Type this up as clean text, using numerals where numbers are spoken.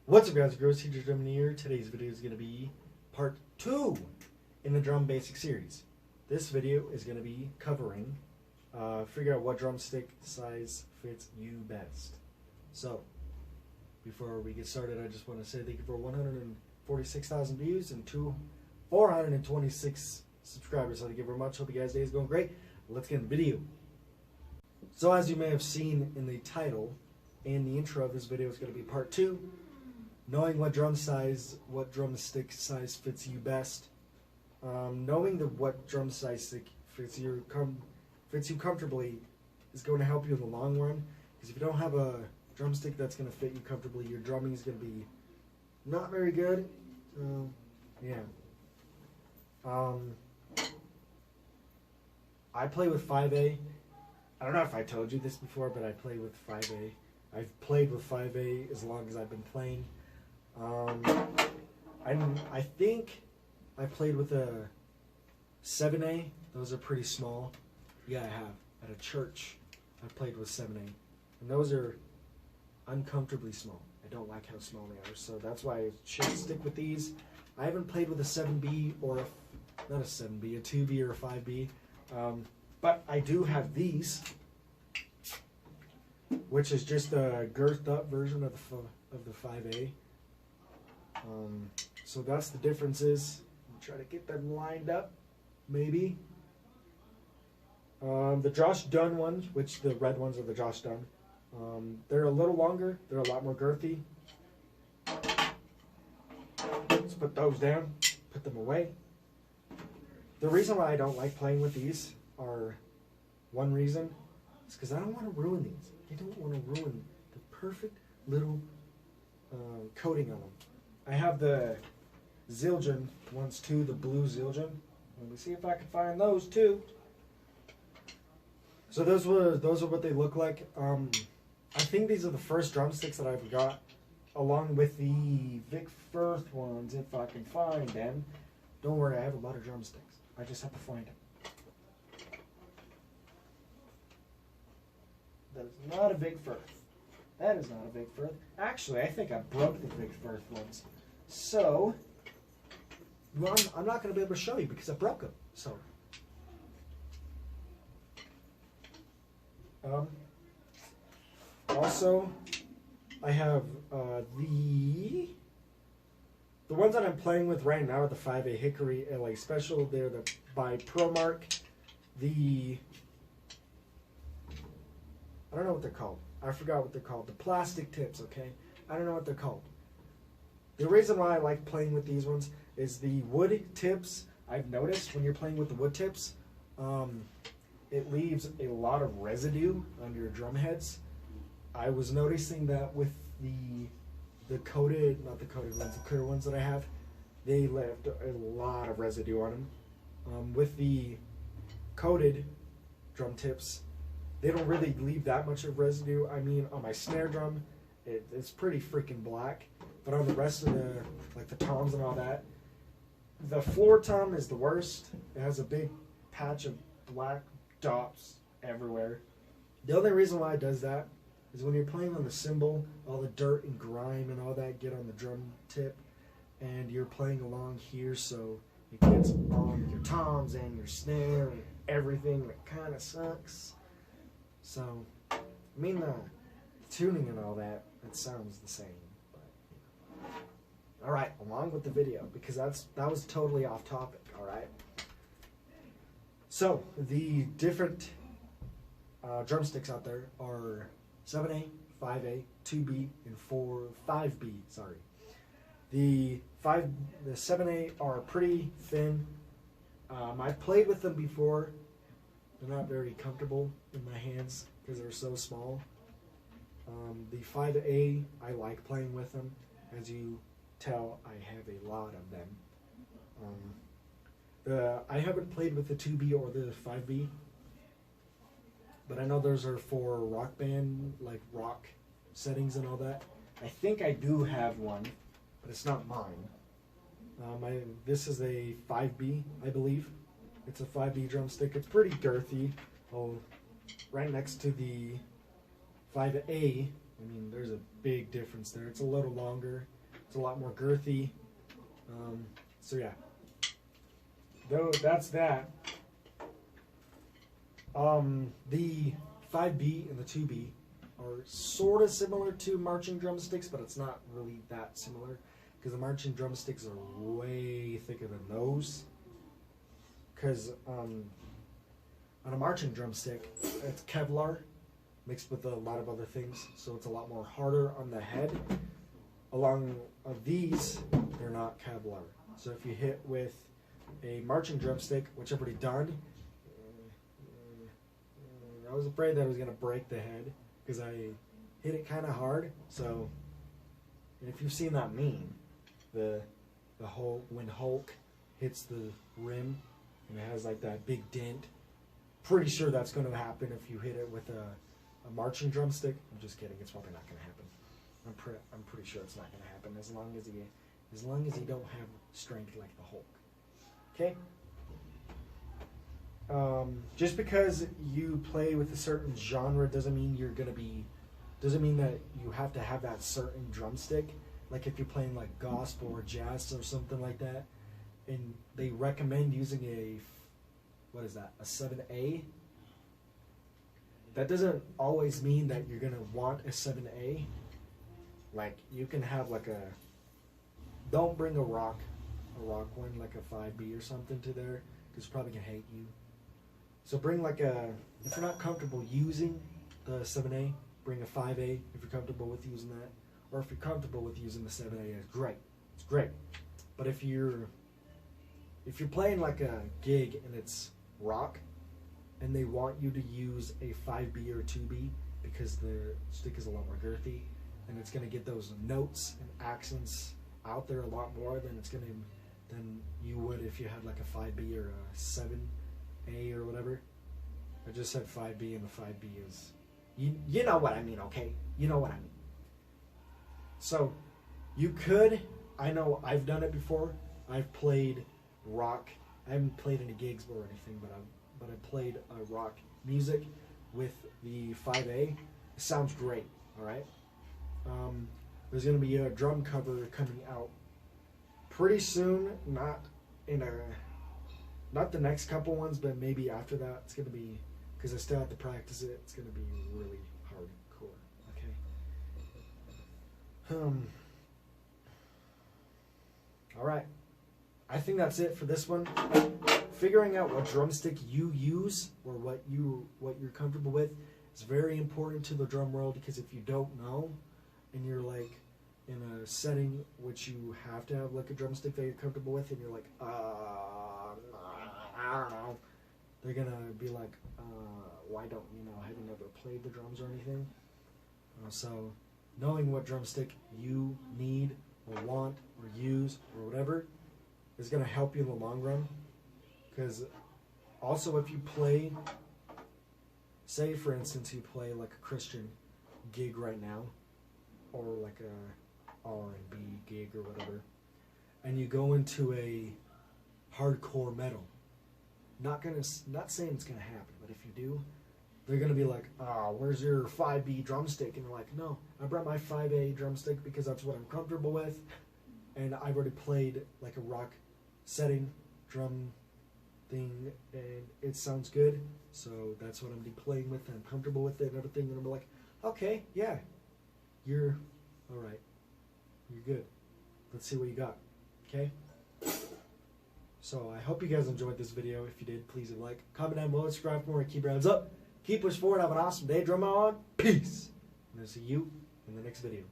What's up, guys? Gross Teacher Drum here. Today's video is going to be part 2 in the drum basic series. This video is going to be covering figure out what drumstick size fits you best. So, before we get started, I just want to say thank you for 146,000 views and 426 subscribers. So thank you very much. Hope you guys' day is going great. Let's get in the video. So, as you may have seen in the title and the intro of this video, is going to be part 2. Knowing what drumstick size fits you best. Knowing what drum size fits you comfortably is going to help you in the long run. Because if you don't have a drumstick that's going to fit you comfortably, your drumming is going to be not very good. Yeah. I play with 5A. I don't know if I told you this before, but I play with 5A. I've played with 5A as long as I've been playing. I think I played with a 7A. Those are pretty small. Yeah, I have. At a church, I played with 7A. And those are uncomfortably small. I don't like how small they are. So that's why I should stick with these. I haven't played with a 7B or not a 7B, a 2B or a 5B. But I do have these, which is just a girthed up version of the 5A. So that's the differences. I'll try to get them lined up, maybe. The Josh Dunn ones, which the red ones are the Josh Dunn. They're a little longer. They're a lot more girthy. Let's put those down. Put them away. The reason why I don't like playing with these are, one reason is because I don't want to ruin these. I don't want to ruin the perfect little coating on them. I have the Zildjian ones too, the blue Zildjian. Let me see if I can find those too. So those are what they look like. I think these are the first drumsticks that I've got, along with the Vic Firth ones, if I can find them. Don't worry, I have a lot of drumsticks. I just have to find them. That is not a Vic Firth. That is not a Vic Firth. Actually, I think I broke the Vic Firth ones. So, well, I'm not going to be able to show you because I broke them. So, also, I have the ones that I'm playing with right now are the 5A Hickory LA Special. They're by ProMark. I don't know what they're called. I forgot what they're called. The plastic tips, okay? I don't know what they're called. The reason why I like playing with these ones is the wood tips. I've noticed when you're playing with the wood tips, it leaves a lot of residue on your drum heads. I was noticing that with the coated, not the coated ones, the clear ones that I have, they left a lot of residue on them. With the coated drum tips, they don't really leave that much of residue. I mean, on my snare drum, it's pretty freaking black. But on the rest of the toms and all that, the floor tom is the worst. It has a big patch of black dots everywhere. The only reason why it does that is when you're playing on the cymbal, all the dirt and grime and all that get on the drum tip, and you're playing along here, so it gets on your toms and your snare and everything. That kind of sucks. So, I mean, the tuning and all that, it sounds the same. Alright, along with the video, because that was totally off topic, alright? So, the different drumsticks out there are 7A, 5A, 2B, and 5B, sorry. The 7A are pretty thin. I've played with them before. They're not very comfortable in my hands because they're so small. The 5A, I like playing with them. As you tell, I have a lot of them. I haven't played with the 2B or the 5B, but I know those are for rock band, like rock settings and all that. I think I do have one, but it's not mine. This is a 5B, I believe. It's a 5B drumstick. It's pretty girthy. Oh, right next to the 5A, I mean, there's a big difference there. It's a little longer. It's a lot more girthy. So yeah. Though that's that. The 5B and the 2B are sort of similar to marching drumsticks, but it's not really that similar because the marching drumsticks are way thicker than those. Because on a marching drumstick, it's Kevlar mixed with a lot of other things, so it's a lot more harder on the head. Along of these, they're not Kevlar. So if you hit with a marching drumstick, which I've already done, I was afraid that I was going to break the head because I hit it kind of hard. So, and if you've seen that meme, the Hulk, when Hulk hits the rim and it has like that big dent, pretty sure that's going to happen if you hit it with a marching drumstick. I'm just kidding. It's probably not going to happen. I'm pretty sure it's not going to happen as long as you don't have strength like the Hulk. Okay. Just because you play with a certain genre doesn't mean doesn't mean that you have to have that certain drumstick. Like if you're playing like gospel or jazz or something like that, and they recommend using a 7A. That doesn't always mean that you're gonna want a 7A. Like you can have like don't bring a rock one like a 5B or something to there, because it's probably gonna hate you. So bring like if you're not comfortable using the 7A, bring a 5A if you're comfortable with using that. Or if you're comfortable with using the 7A, it's great. It's great. But if you're playing like a gig and it's rock, and they want you to use a 5B or 2B because the stick is a lot more girthy, and it's gonna get those notes and accents out there a lot more than you would if you had like a 5B or a 7A or whatever. I just said 5B, and the 5B is, you know what I mean, okay? You know what I mean. So, you could, I know I've done it before. I've played rock. I haven't played any gigs or anything, but I played rock music with the 5A. It sounds great, all right? There's going to be a drum cover coming out pretty soon, not the next couple ones, but maybe after that. It's going to be, because I still have to practice it, it's going to be really hardcore, okay? Alright, I think that's it for this one. Figuring out what drumstick you use, or what you're comfortable with, is very important to the drum world, because if you don't know, and you're like in a setting which you have to have like a drumstick that you're comfortable with, and you're like, I don't know, they're gonna be like, why don't you know? Have you never played the drums or anything? So knowing what drumstick you need or want or use or whatever is gonna help you in the long run. Because also if you play, say for instance you play like a Christian gig right now, or like a R&B gig or whatever, and you go into a hardcore metal, not saying it's gonna happen, but if you do, they're gonna be like, where's your 5B drumstick? And you're like, no, I brought my 5A drumstick because that's what I'm comfortable with, and I've already played like a rock setting drum thing, and it sounds good, so that's what I'm gonna be playing with, and I'm comfortable with it and everything, and I'm like, okay, yeah, you're alright, you're good, let's see what you got, okay? So I hope you guys enjoyed this video. If you did, please like, comment down below, subscribe for more, keep your hands up, keep pushing forward, have an awesome day, drum on, peace, and I'll see you in the next video.